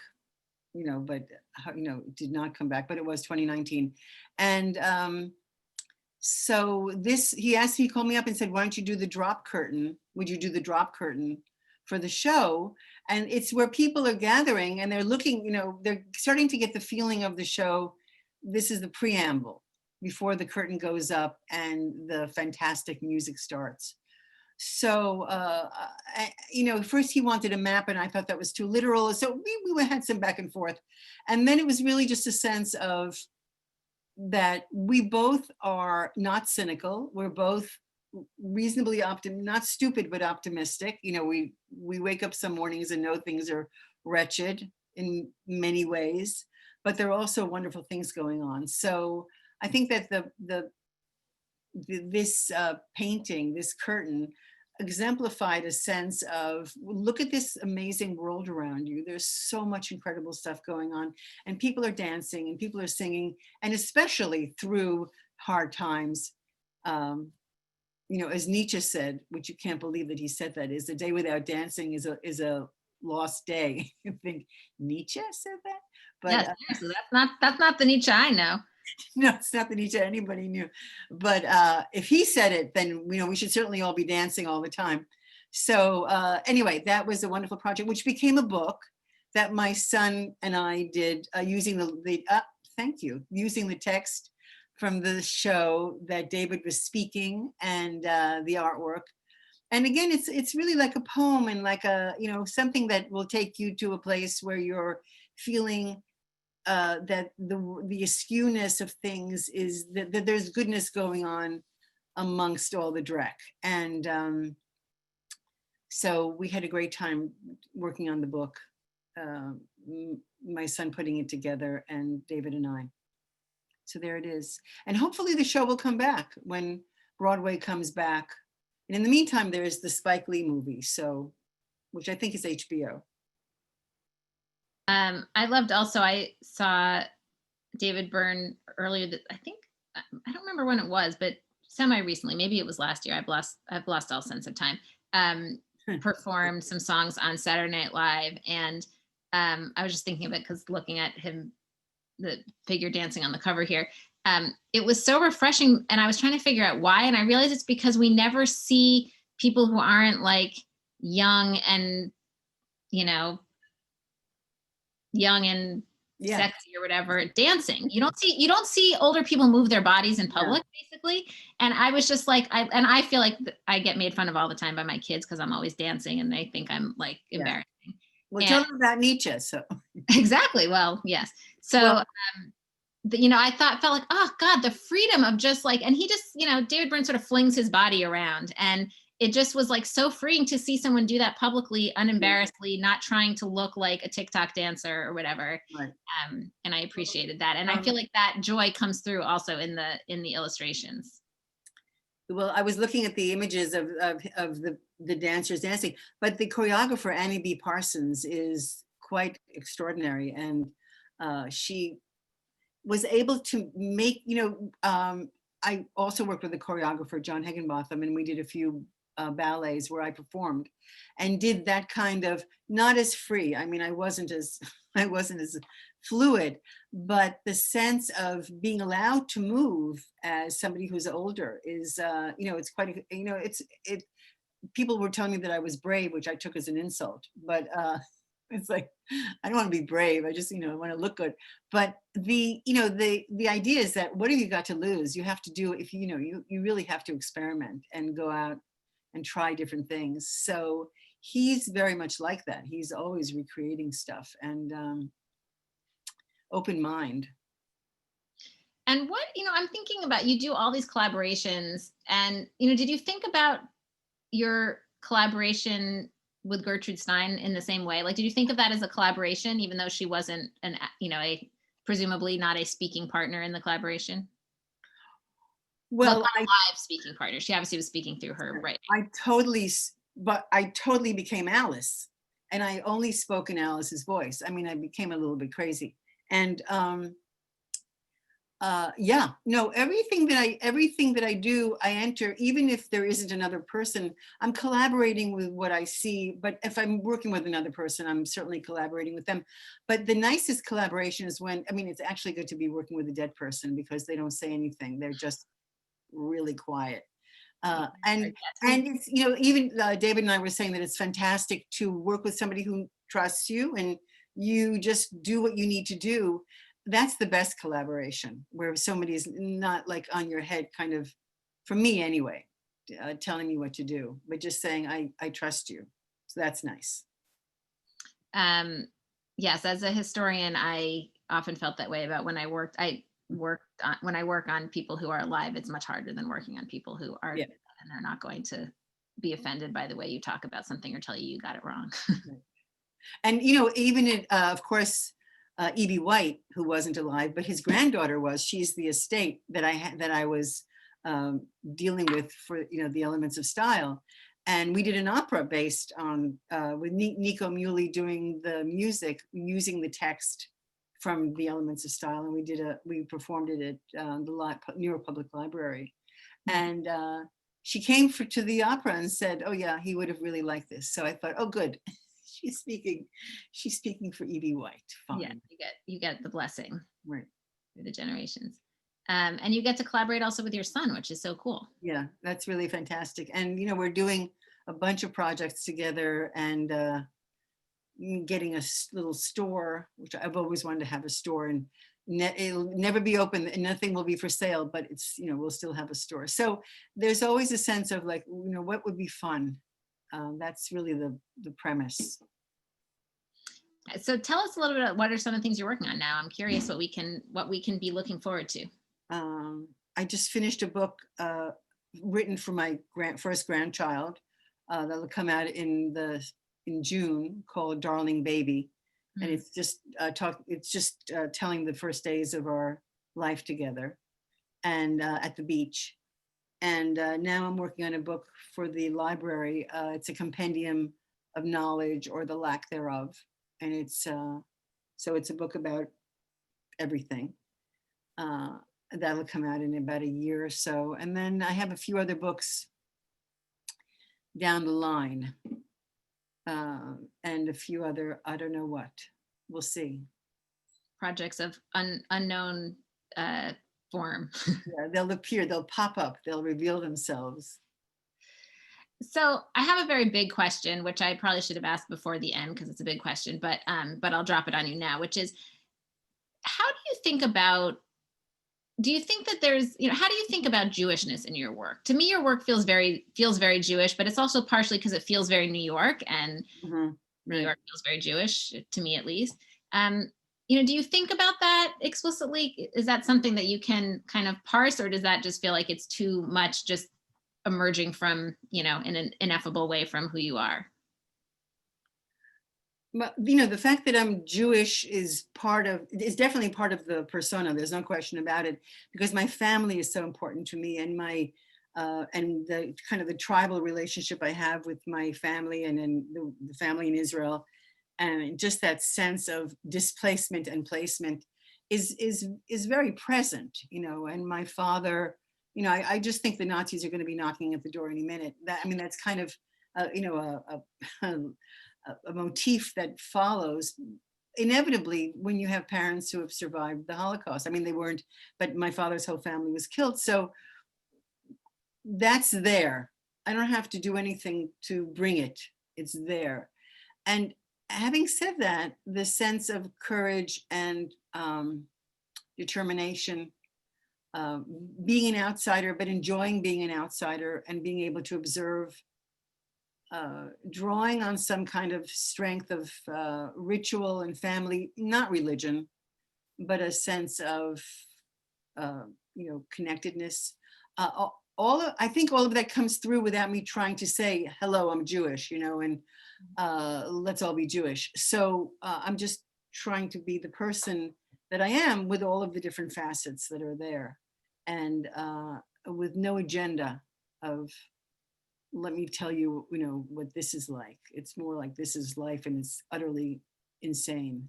but, it did not come back, but it was 2019. And so he called me up and said, why don't you do the drop curtain? Would you do the drop curtain for the show? And it's where people are gathering and they're looking, they're starting to get the feeling of the show. This is the preamble before the curtain goes up and the fantastic music starts. So, first he wanted a map and I thought that was too literal. So we had some back and forth. And then it was really just a sense of that we both are not cynical. We're both reasonably not stupid, but optimistic. We wake up some mornings and know things are wretched in many ways, but there are also wonderful things going on. So I think that this painting, this curtain, exemplified a sense of, look at this amazing world around you. There's so much incredible stuff going on, and people are dancing and people are singing, and especially through hard times. As Nietzsche said, which you can't believe that he said that, is a day without dancing is a lost day. I think Nietzsche said that. But yes, seriously, that's not the Nietzsche I know. No, it's not the Nietzsche anybody knew. But if he said it, then we should certainly all be dancing all the time. So anyway, that was a wonderful project, which became a book that my son and I did using using the text from the show that David was speaking and the artwork. And again, it's really like a poem and like something that will take you to a place where you're feeling that the askewness of things is that there's goodness going on amongst all the dreck. And so we had a great time working on the book, my son putting it together and David and I. So there it is. And hopefully the show will come back when Broadway comes back. And in the meantime, there is the Spike Lee movie, which I think is HBO. I saw David Byrne earlier I don't remember when it was, but semi-recently, maybe it was last year. I've lost all sense of time. Performed some songs on Saturday Night Live. And I was just thinking of it because looking at him, the figure dancing on the cover here, it was so refreshing. And I was trying to figure out why. And I realized it's because we never see people who aren't like young and, sexy or whatever dancing. You don't see older people move their bodies in public, basically. And I was just like, I feel like I get made fun of all the time by my kids because I'm always dancing and they think I'm like embarrassing. Well, tell them about Nietzsche. So exactly. Well, yes. So I felt like, oh God, the freedom of just like, and he just, David Byrne sort of flings his body around, and it just was like so freeing to see someone do that publicly, unembarrassedly, not trying to look like a TikTok dancer or whatever. Right. And I appreciated that. And I feel like that joy comes through also in the illustrations. Well, I was looking at the images of the dancers dancing, but the choreographer, Annie B. Parsons, is quite extraordinary. And she was able to make, I also worked with the choreographer, John Higginbotham, and we did a few ballets where I performed and did that kind of, not as free. I mean, I wasn't as fluid, but the sense of being allowed to move as somebody who's older is, it's quite, people were telling me that I was brave, which I took as an insult, but it's like, I don't want to be brave. I just, I want to look good. But the idea is that what have you got to lose? You have to do, if you really have to experiment and go out and try different things. So he's very much like that. He's always recreating stuff and open mind. And what, I'm thinking about, you do all these collaborations and, did you think about your collaboration with Gertrude Stein in the same way? Like, did you think of that as a collaboration, even though she wasn't presumably not a speaking partner in the collaboration? Well, not a live speaking partner. She obviously was speaking through her, right? I totally became Alice, and I only spoke in Alice's voice. I mean, I became a little bit crazy. And yeah, no, everything that I do, I enter, even if there isn't another person, I'm collaborating with what I see. But if I'm working with another person, I'm certainly collaborating with them. But the nicest collaboration is when, I mean, it's actually good to be working with a dead person because they don't say anything. They're just really quiet. And it's, even David and I were saying that it's fantastic to work with somebody who trusts you and you just do what you need to do. That's the best collaboration, where somebody is not like on your head, kind of, for me anyway, telling me what to do, but just saying, I trust you. So that's nice. Yes, as a historian, I often felt that way about when I work on people who are alive. It's much harder than working on people who are dead, and they're not going to be offended by the way you talk about something or tell you got it wrong. And even of course, E.B. White, who wasn't alive, but his granddaughter was. She's the estate that I was dealing with for the Elements of Style, and we did an opera based on with Nico Muhly doing the music, using the text from the Elements of Style, and we performed it at the New York Public Library, and she came to the opera and said, "Oh yeah, he would have really liked this." So I thought, "Oh good." She's speaking for E.B. White. Fine. Yeah, you get the blessing, right, through the generations. And you get to collaborate also with your son, which is so cool. Yeah, that's really fantastic. And we're doing a bunch of projects together and getting a little store, which I've always wanted to have a store, and it'll never be open and nothing will be for sale, but it's we'll still have a store. So there's always a sense of like, what would be fun. That's really the premise. So tell us a little bit about what are some of the things you're working on now. I'm curious what we can be looking forward to. I just finished a book written for my first grandchild that'll come out in June, called Darling Baby. Mm-hmm. And it's just telling the first days of our life together and at the beach. And now I'm working on a book for the library. It's a compendium of knowledge, or the lack thereof. And it's a book about everything. That'll come out in about a year or so. And then I have a few other books down the line. And a few other, I don't know what. We'll see. Projects of unknown form. Yeah, they'll appear, they'll pop up, they'll reveal themselves. So I have a very big question, which I probably should have asked before the end because it's a big question, but I'll drop it on you now, which is, how do you think that there's, how do you think about Jewishness in your work? To me, your work feels very Jewish, but it's also partially because it feels very New York, and New York feels very Jewish, to me at least. Do you think about that explicitly? Is that something that you can kind of parse, or does that just feel like it's too much just emerging from, in an ineffable way from who you are? Well, the fact that I'm Jewish is definitely part of the persona. There's no question about it, because my family is so important to me, and and the kind of the tribal relationship I have with my family and then the family in Israel, and just that sense of displacement and placement is very present, and my father, I just think the Nazis are going to be knocking at the door any minute. That's kind of, a motif that follows inevitably when you have parents who have survived the Holocaust. They weren't, but my father's whole family was killed. So that's there. I don't have to do anything to bring it. It's there. And having said that, the sense of courage and determination, being an outsider, but enjoying being an outsider and being able to observe drawing on some kind of strength of ritual and family, not religion, but a sense of, connectedness. I think all of that comes through without me trying to say, hello, I'm Jewish, and let's all be Jewish. So I'm just trying to be the person that I am with all of the different facets that are there, and with no agenda of, let me tell you, what this is like. It's more like this is life, and it's utterly insane.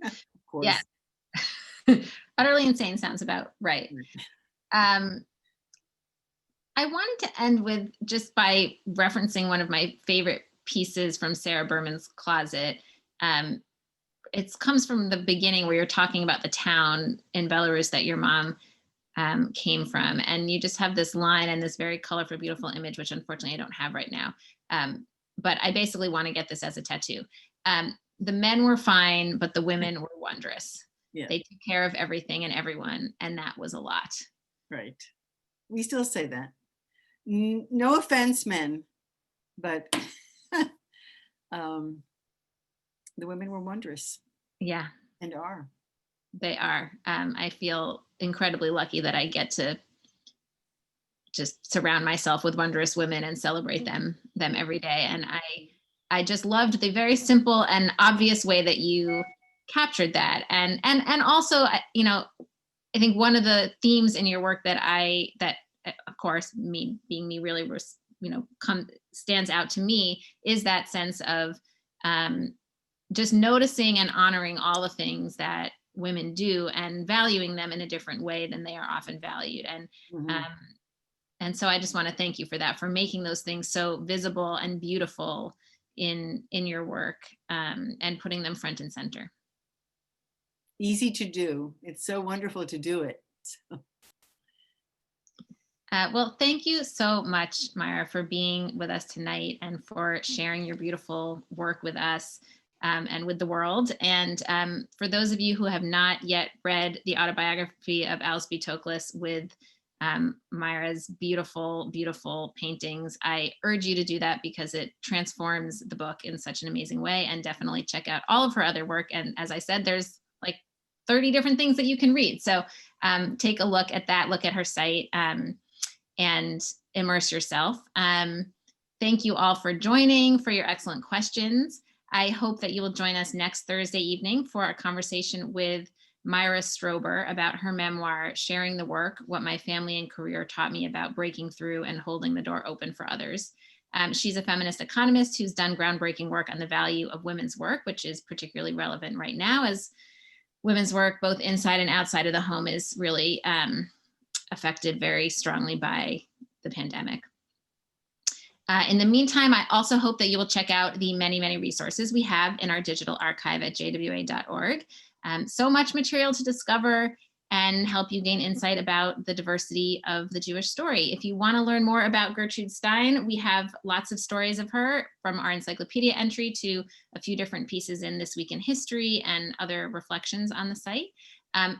Of course. Yeah. Utterly insane sounds about right. I wanted to end with just by referencing one of my favorite pieces from Sara Berman's closet. It comes from the beginning where you're talking about the town in Belarus that your mom came from. And you just have this line and this very colorful, beautiful image, which unfortunately I don't have right now. But I basically want to get this as a tattoo. The men were fine, but the women were wondrous. Yeah. They took care of everything and everyone, and that was a lot. Right. We still say that. No offense, men, but the women were wondrous. Yeah. And are. They are. I feel incredibly lucky that I get to just surround myself with wondrous women and celebrate them every day. And I just loved the very simple and obvious way that you captured that. And also, I think one of the themes in your work that of course, me being me really, stands out to me is that sense of just noticing and honoring all the things that women do and valuing them in a different way than they are often valued. And so I just want to thank you for that, for making those things so visible and beautiful in your work, and putting them front and center. Easy to do. It's so wonderful to do it. Well, thank you so much, Myra, for being with us tonight and for sharing your beautiful work with us and with the world. And for those of you who have not yet read the autobiography of Alice B. Toklas with Myra's beautiful, beautiful paintings, I urge you to do that because it transforms the book in such an amazing way. And definitely check out all of her other work. And as I said, there's like 30 different things that you can read. So take a look at that, look at her site, and immerse yourself. Thank you all for joining, for your excellent questions. I hope that you will join us next Thursday evening for a conversation with Myra Strober about her memoir, Sharing the Work, What My Family and Career Taught Me About Breaking Through and Holding the Door Open for Others. She's a feminist economist who's done groundbreaking work on the value of women's work, which is particularly relevant right now as women's work, both inside and outside of the home, is really affected very strongly by the pandemic. In the meantime, I also hope that you will check out the many, many resources we have in our digital archive at jwa.org. So much material to discover and help you gain insight about the diversity of the Jewish story. If you want to learn more about Gertrude Stein, we have lots of stories of her, from our encyclopedia entry to a few different pieces in This Week in History and other reflections on the site.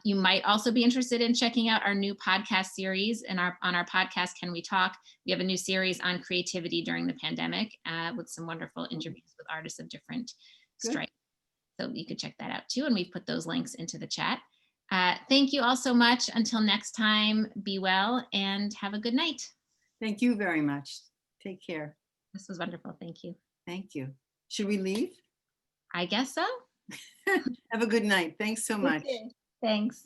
You might also be interested in checking out our new podcast series on our podcast, Can We Talk? We have a new series on creativity during the pandemic with some wonderful interviews with artists of different stripes. So you could check that out too. And we've put those links into the chat. Thank you all so much. Until next time, be well and have a good night. Thank you very much. Take care. This was wonderful. Thank you. Thank you. Should we leave? I guess so. Have a good night. Thanks so much. Thanks.